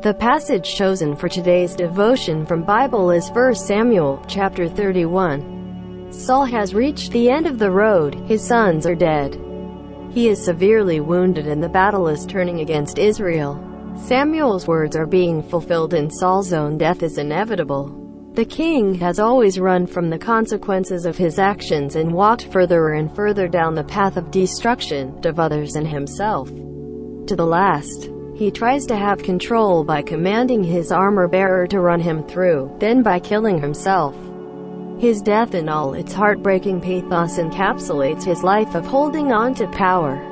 The passage chosen for today's devotion from Bible is 1 Samuel, chapter 31. Saul has reached the end of the road, his sons are dead. He is severely wounded and the battle is turning against Israel. Samuel's words are being fulfilled and Saul's own death is inevitable. The king has always run from the consequences of his actions and walked further and further down the path of destruction, of others and himself. To the last, he tries to have control by commanding his armor-bearer to run him through, then by killing himself. His death in all its heartbreaking pathos encapsulates his life of holding on to power.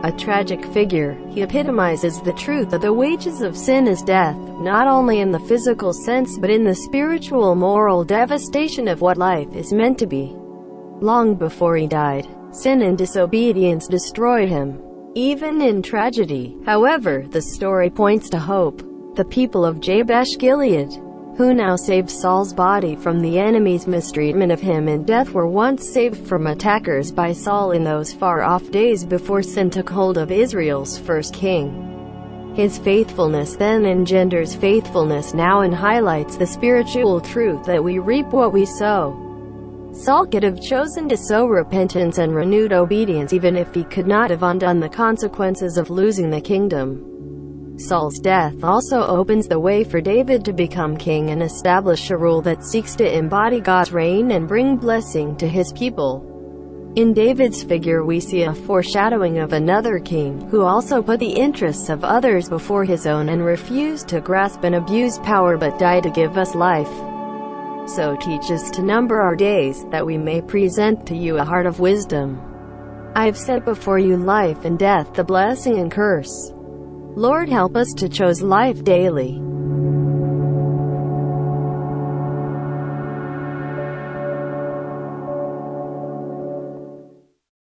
A tragic figure, he epitomizes the truth that the wages of sin is death, not only in the physical sense but in the spiritual moral devastation of what life is meant to be. Long before he died, sin and disobedience destroyed him. Even in tragedy, however, the story points to hope. The people of Jabesh Gilead, who now saved Saul's body from the enemy's mistreatment of him in death, were once saved from attackers by Saul in those far-off days before sin took hold of Israel's first king. His faithfulness then engenders faithfulness now and highlights the spiritual truth that we reap what we sow. Saul could have chosen to sow repentance and renewed obedience even if he could not have undone the consequences of losing the kingdom. Saul's death also opens the way for David to become king and establish a rule that seeks to embody God's reign and bring blessing to his people. In David's figure we see a foreshadowing of another king, who also put the interests of others before his own and refused to grasp and abuse power but died to give us life. So teach us to number our days, that we may present to you a heart of wisdom. I have set before you life and death, the blessing and curse. Lord, help us to choose life daily.